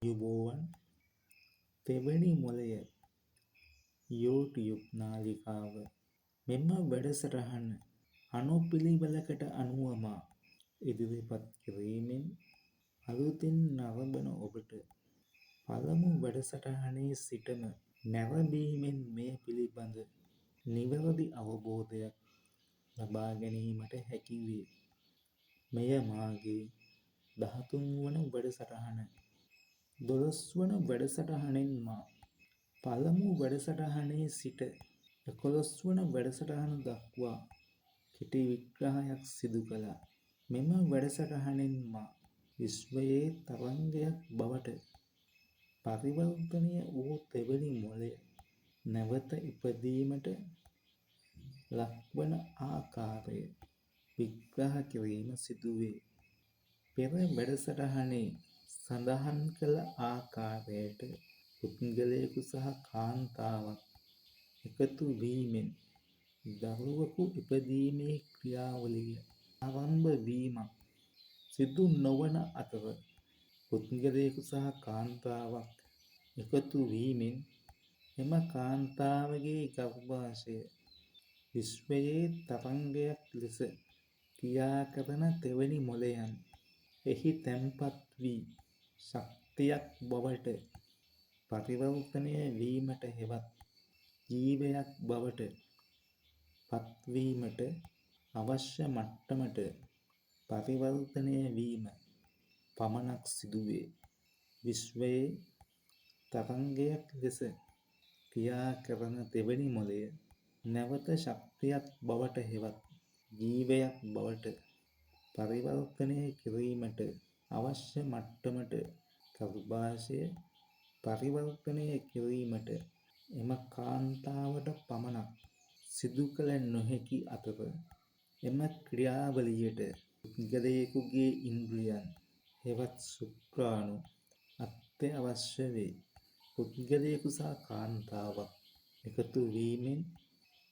යුබෝවන් තෙවැනි මොලය YouTube නාලිකාව මෙම වැඩසටහන අනුපිළිවෙලකට අනුවම ඉදිරිපත් කිරීමෙන් අලුතින් නරඹන ඔබට පළමු වැඩසටහනේ සිටම නැරඹීමෙන් මේ පිළිබඳ නිවැරදි අවබෝධයක් ලබා ගැනීමට හැකි වේ. මෙය මාගේ 13 වන වැඩසටහන. 12 වන වැඩසටහනෙන් මා පළමු වැඩසටහනේ සිට 11 වන වැඩසටහන දක්වා කෙටි විග්‍රහයක් සිදු කළා. මෙම වැඩසටහනෙන් මා විශ්වයේ තරංගයක් බවට පරිවර්තනය වූ තෙවැනි මොලය නැවත ඉපදීමට ලක්වන ආකාරය විග්‍රහ කිරීම සිදුවේ. පෙර වැඩසටහනේ සඳහන් කළ ආකාරයට පුද්ගලයෙකු සහ කාන්තාවක් එකතු වීමෙන් දරුවෙකු ඉපදීමේ ක්‍රියාවලිය ආරම්භ වීමක් සිදු නොවන අතර පුද්ගලයෙකු සහ කාන්තාවක් එකතු වීමෙන් එම කාන්තාවගේ ගර්භාෂය විශ්වයේ තරංගයක් ලෙස ක්‍රියා කරන තෙවැනි මොලයන් එහි තැන්පත් වී ශක්තියක් බවට පරිවර්තනය වීමට හෙවත් ජීවයක් බවට පත්වීමට අවශ්‍ය මට්ටමට පරිවර්තනය වීම පමණක් සිදුවේ. විශ්වයේ තරංගයක් ලෙස ක්‍රියා කරන තෙවැනි මොලය නැවත ශක්තියක් බවට හෙවත් ජීවයක් බවට පරිවර්තනය කිරීමට අවශ්‍ය මට්ටමට ගර්භාෂය පරිවර්තනය කිරීමට එම කාන්තාවට පමණක් සිදු කළ නොහැකි අතර එම ක්‍රියාවලියට පුද්ගලයෙකුගේ ඉන්ද්‍රියයන් හෙවත් ශුක්‍රාණු අත්‍යවශ්‍ය වේ. පුද්ගලයෙකු සහ කාන්තාවක් එකතු වීමෙන්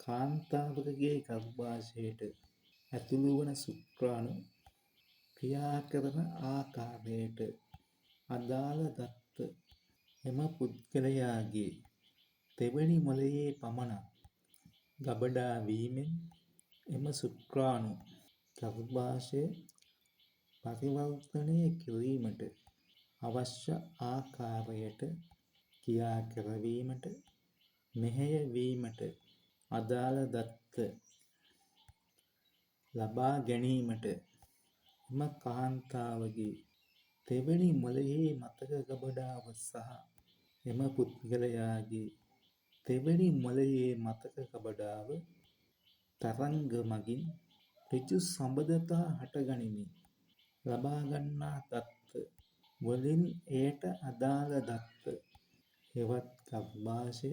කාන්තාවකගේ ගර්භාෂයට ඇතුළු වන ශුක්‍රාණු ක්‍රියා කරන ආකාරයට අදාළ දත්ත එම පුද්ගලයාගේ තෙවැනි මොලයේ පමණක් ගබඩා වීමෙන් එම ශුක්‍රාණු ගර්භාෂය පරිවර්තනය කිරීමට අවශ්‍ය ආකාරයට ක්‍රියා කරවීමට මෙහෙයවීමට අදාළ දත්ත ලබා ගැනීමට එම කාන්තාවගේ තෙවැනි මොලයේ මතක ගබඩාව සහ එම පුද්ගලයාගේ තෙවැනි මොලයේ මතක ගබඩාව තරංග මගින් ඍජු සබඳතා හටගනිමින් ලබා ගන්නා දත්ත වලින් එයට අදාළ දත්ත හෙවත් ගර්භාෂය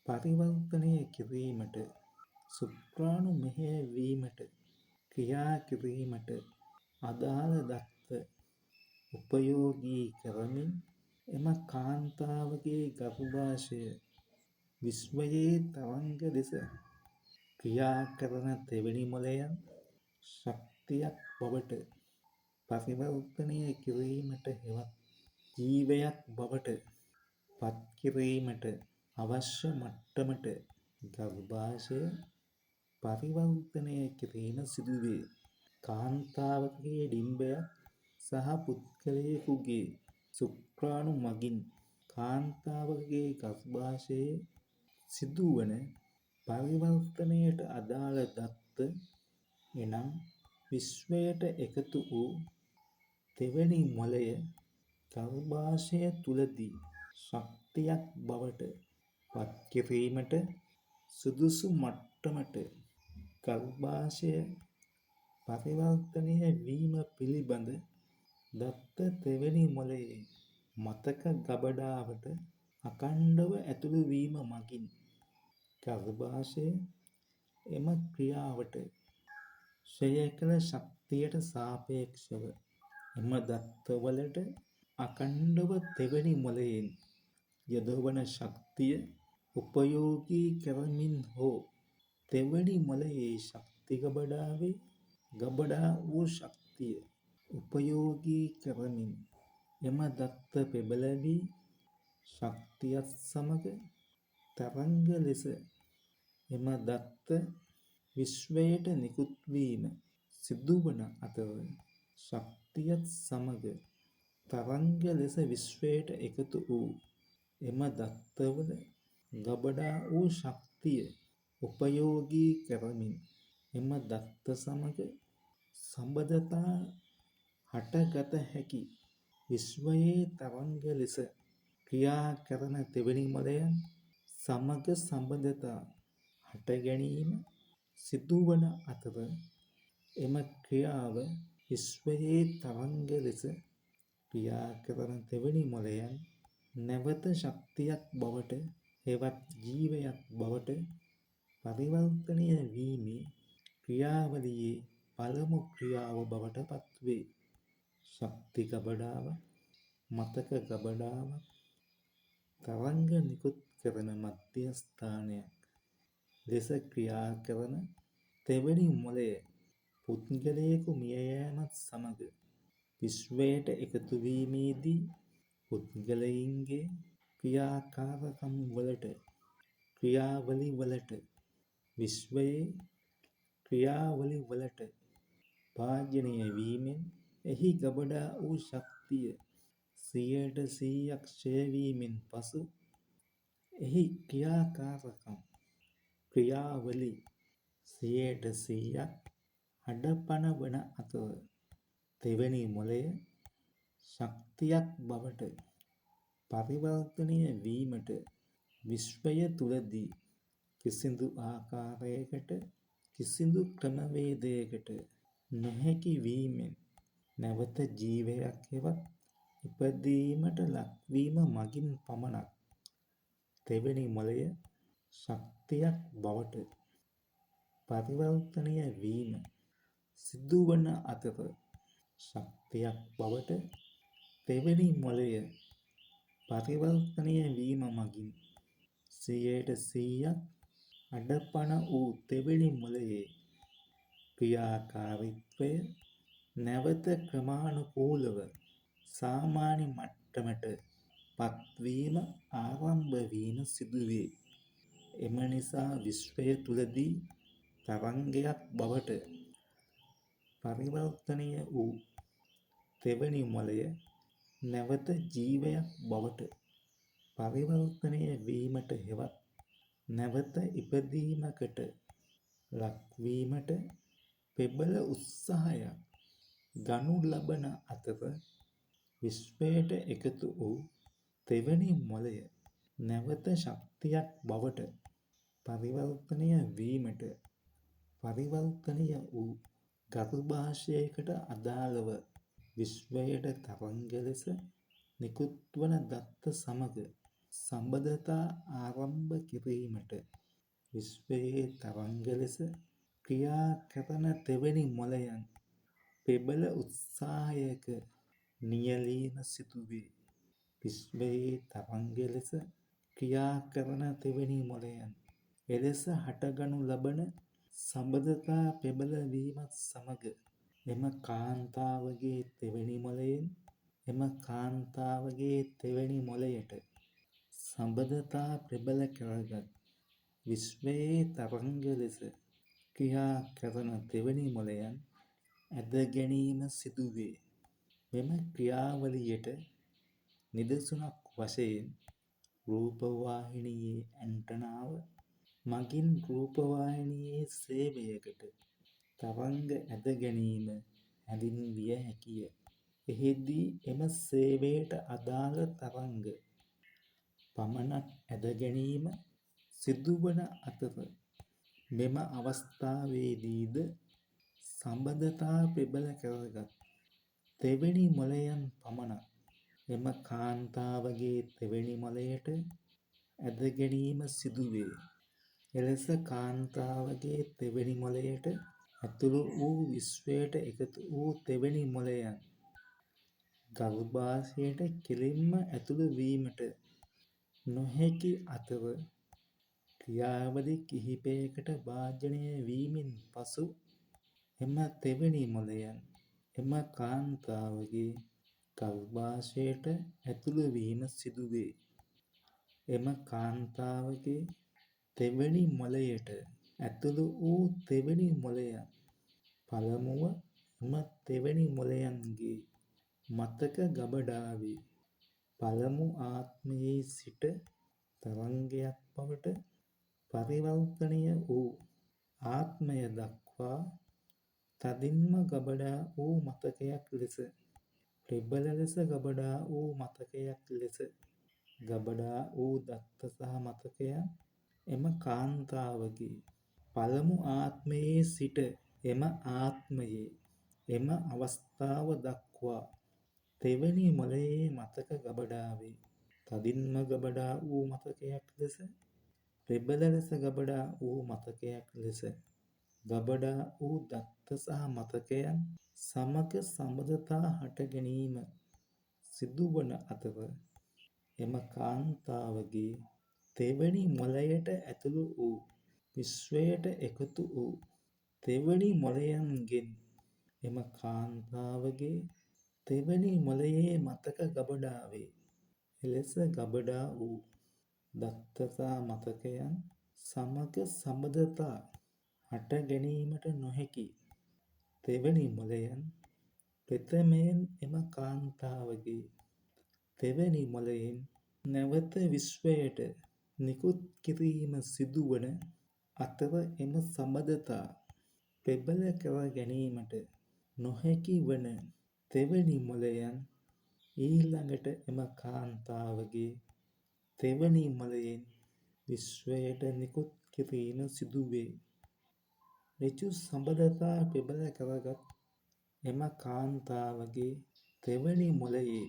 පරිවර්තනය කිරීමට ශුක්‍රාණු මෙහෙයවීමට ක්‍රියා කිරීමට අදාළ දත්ත උපයෝගී කරමින් එම කාන්තාවගේ ගර්භාෂය විශ්වයේ තරංග ලෙස ක්‍රියා කරන තෙවැනි මොලයන් ශක්තියක් බවට පරිවර්තනය කිරීමට හෙවත් ජීවයක් බවට පත් කිරීමට අවශ්‍ය මට්ටමට ගර්භාෂය පරිවර්තනය කිරීම සිදුවේ. කාන්තාවකගේ ඩිම්බයක් සහ පුද්ගලයෙකුගේ ශුක්‍රාණු මගින් කාන්තාවකගේ ගර්භාෂයේ සිදුවන පරිවර්තනයට අදාළ දත්ත එනම් විශ්වයට එකතු වූ තෙවැනි මොලය ගර්භාෂය තුළදී ශක්තියක් බවට පත් කිරීමට සුදුසු මට්ටමට ගර්භාෂය පරිවර්තනය වීම පිළිබඳ දත්ත තෙවැනි මොලයේ මතක ගබඩාවට අඛණ්ඩව ඇතුළු වීම මගින් ගර්භාෂය එම ක්‍රියාවට ක්ෂය කළ ශක්තියට සාපේක්ෂව එම දත්තවලට අඛණ්ඩව තෙවැනි මොලයෙන් යොදවන ශක්තිය උපයෝගී කරමින් හෝ තෙවැනි මොලයේ ශක්ති ගබඩාවේ ගබඩා වූ ශක්තිය උපයෝගී කරමින් එම දත්ත පෙබල වී ශක්තියත් සමග තරංග ලෙස එම දත්ත විශ්වයට නිකුත් වීම සිදුවන අතර ශක්තියත් සමග තරංග ලෙස විශ්වයට එකතු වූ එම දත්තවල ගබඩා වූ ශක්තිය උපයෝගී කරමින් එම දත්ත සමග සම්බන්ධතා හටගත හැකි විශ්වයේ තරංග ලෙස ක්‍රියා කරන තෙවැනි මොළයන් සමග සම්බන්ධතා හට ගැනීම සිදුවන අතර එම ක්‍රියාව විශ්වයේ තරංග ලෙස ක්‍රියා කරන තෙවැනි මොළයන් නැවත ශක්තියක් බවට හෙවත් ජීවයක් බවට පරිවර්තනය වීමේ ක්‍රියාවලියේ පළමු ක්‍රියාව බවට පත්වේ. ශක්ති ගබඩාවක්, මතක ගබඩාවක්, තරංග නිකුත් කරන මධ්‍යස්ථානයක් ලෙස ක්‍රියා කරන තෙවැනි මොළය පුද්ගලයෙකු මිය යෑමත් සමග විශ්වයට එකතු වීමේදී පුද්ගලයින්ගේ ක්‍රියාකාරකම් වලට ක්‍රියාවලි වලට විශ්වයේ ක්‍රියාවලි වලට භාජනය වීමෙන් එහි ගබඩා වූ ශක්තිය 100% ක්ෂය වීමෙන් පසු එහි ක්‍රියාකාරකම් ක්‍රියාවලි 100% අඩපණ වන අතර තෙවැනි මොළය ශක්තියක් බවට පරිවර්තනය වීමට විශ්වය තුලදී කිසිදු ආකාරයකට කිසිදු ක්‍රමවේදයකට නොහැකි වීමෙන් නැවත ජීවයක් හෙවත් ඉපදීමට ලක්වීම මගින් පමණක් තෙවැනි මොළය ශක්තියක් බවට පරිවර්තනය වීම සිදුවන අතර ශක්තියක් බවට තෙවැනි මොළය පරිවර්තනය වීම මගින් 100% අඩපණ වූ තෙවැනි මොළයේ ක්‍රියාකාරීත්වය නැවත ක්‍රමානුකූලව සාමාන්‍ය මට්ටමට පත්වීම ආරම්භ වීම සිදුවේ. එම නිසා විශ්වය තුලදී තරංගයක් බවට පරිවර්තනය වූ තෙවැනි මොළය නැවත ජීවයක් බවට පරිවර්තනය වීමට හෙවත් නැවත ඉපදීමකට ලක්වීමට ප්‍රබල උත්සාහයක් ගනු ලබන අතර විශ්වයට එකතු වූ තෙවැනි මොළය නැවත ශක්තියක් බවට පරිවර්තනය වීමට පරිවර්තනය වූ ගර්භාෂයකට අදාළව විශ්වයට තරංග ලෙස නිකුත් වන දත්ත සමග සම්බන්ධතා ආරම්භ කිරීමට විශ්වයේ තරංග ලෙස ක්‍රියා කරන තෙවැනි මොළයන් ප්‍රබල උත්සාහයක නියැලීම සිදුවේ. විශ්වයේ තරංග ලෙස ක්‍රියා කරන තෙවැනි මොළයන් එලෙස හටගනු ලබන සම්බන්ධතා ප්‍රබල වීමත් සමග එම කාන්තාවගේ තෙවැනි මොළයෙන් එම කාන්තාවගේ තෙවැනි මොළයට සම්බන්ධතා ප්‍රබල කරගත් විශ්වයේ තරංග ලෙස ක්‍රියා කරන තෙවැනි මොළයන් ඇද ගැනීම සිදුවේ. මෙම ක්‍රියාවලියට නිදසුනක් වශයෙන් රූපවාහිනියේ ඇන්ටනාව මගින් රූපවාහිනියේ සේවයකට තරංග ඇද ගැනීම හැඳින්විය හැකිය. එහිදී එම සේවයට අදාළ තරංග පමණක් ඇද ගැනීම සිදුවන අතර මෙම අවස්ථාවේදීද සම්බන්ධතා ප්‍රබල කරගත් තෙවැනි මොළයන් පමණක් එම කාන්තාවගේ තෙවැනි මොළයට ඇද ගැනීම සිදුවේ. එලෙස කාන්තාවගේ තෙවැනි මොළයට ඇතුළු වූ විශ්වයට එකතු වූ තෙවැනි මොළයන් ගර්භාෂයට කෙළින්ම ඇතුළු වීමට නොහැකි අතර ක්‍රියාවලි කිහිපයකට භාජනය වීමෙන් පසු එම තෙවැනි මොළයන් එම කාන්තාවගේ ගර්භාෂයට ඇතුළු වීම සිදුවේ. එම කාන්තාවගේ තෙවැනි මොළයට ඇතුළු වූ තෙවැනි මොළය පළමුව එම තෙවැනි මොළයන්ගේ මතක ගබඩාවේ පළමු ආත්මයේ සිට තරංගයක් බවට පරිවර්තනය වූ ආත්මය දක්වා තදින්ම ගබඩා වූ මතකයක් ලෙස ප්‍රබල ලෙස ගබඩා වූ මතකයක් ලෙස ගබඩා වූ දත්ත සහ මතකයන් එම කාන්තාවගේ පළමු ආත්මයේ සිට එම ආත්මයේ එම අවස්ථාව දක්වා තෙවැනි මොළයේ මතක ගබඩාවේ තදින්ම ගබඩා වූ මතකයක් ලෙස ප්‍රබල ලෙස ගබඩා වූ මතකයක් ලෙස ගබඩා වූ දත්ත සහ මතකයන් සමග සබඳතා හට ගැනීම සිදුවන අතර එම කාන්තාවගේ තෙවැනි මොළයට ඇතුළු වූ විශ්වයට එකතු වූ තෙවැනි මොළයන්ගෙන් එම කාන්තාවගේ තෙවැනි මොළයේ මතක ගබඩාවේ එලෙස ගබඩා වූ දත්ත සහ මතකයන් සමග සබඳතා හට ගැනීමට නොහැකි තෙවැනි මොළයන් ප්‍රථමයෙන් එම කාන්තාවගේ තෙවැනි මොළයෙන් නැවත විශ්වයට නිකුත් කිරීම සිදුවන අතර එම සබඳතා ප්‍රබල කර ගැනීමට නොහැකි වන තෙවැනි මොළයන් ඊළඟට එම කාන්තාවගේ තෙවැනි මොළයෙන් විශ්වයට නිකුත් කිරීම සිදුවේ. ඍජු සබඳතා ප්‍රබල කරගත් එම කාන්තාවගේ තෙවැනි මොළයේ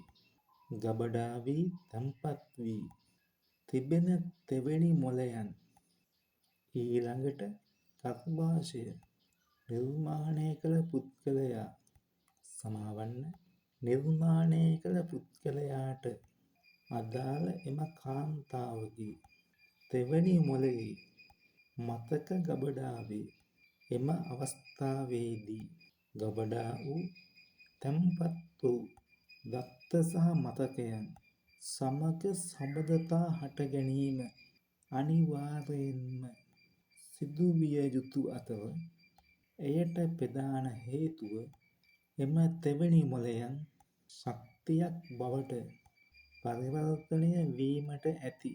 ගබඩා වී තැන්පත් වී තිබෙන තෙවැනි මොළයන් ඊළඟට ගර්භාෂය නිර්මාණය කළ පුද්ගලයාට අදාළ එම කාන්තාවගේ තෙවැනි මොළයේ මතක ගබඩාවේ එම අවස්ථාවේදී ගබඩා වූ තැන්පත් වූ දත්ත සහ මතකයන් සමග සබඳතා හට ගැනීම අනිවාර්යයෙන්ම සිදුවිය යුතු අතර එයට ප්‍රධාන හේතුව එම තෙවැනි මොළයන් ශක්තියක් බවට පරිවර්තනය වීමට ඇති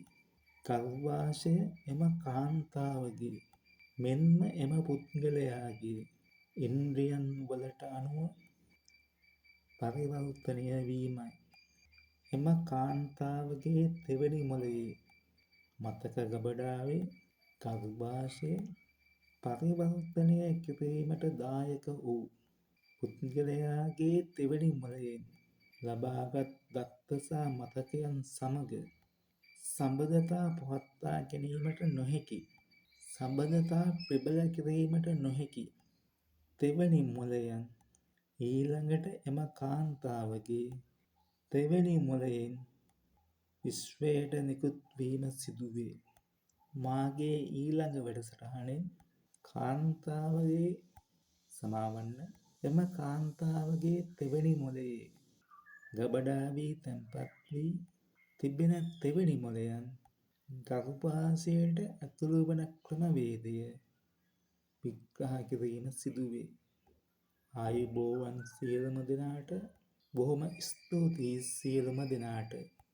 ගර්භාෂය එම කාන්තාවගේ මෙන්ම එම පුද්ගලයාගේ ඉන්ද්‍රියන් වලට අනුව පරිවර්තනය වීමයි. එම කාන්තාවගේ තෙවැනි මොළයේ මතක ගබඩාවේ ගර්භාෂය පරිවර්තනය කිරීමට දායක වූ පුද්ගලයාගේ තෙවැනි මොළයෙන් ලබාගත් දත්ත සහ මතකයන් සමග සබඳතා පවත්වා ගැනීමට නොහැකි සබඳතා ප්‍රබල කිරීමට නොහැකි තෙවැනි මොළයන් ඊළඟට එම කාන්තාවගේ තෙවැනි මොළයෙන් විශ්වයට නිකුත් වීම සිදුවේ. මාගේ ඊළඟ වැඩසටහනෙන් එම කාන්තාවගේ තෙවැනි මොළයේ ගබඩා වී තැන්පත් වී තිබෙන තෙවැනි මොළයන් ගර්භාෂයට ඇතුළු වන ක්‍රමවේදය විග්‍රහ කිරීම සිදුවේ. ආයුබෝවන් සියලුම දෙනාට. බොහොම ස්තුතියි සියලුම දෙනාට.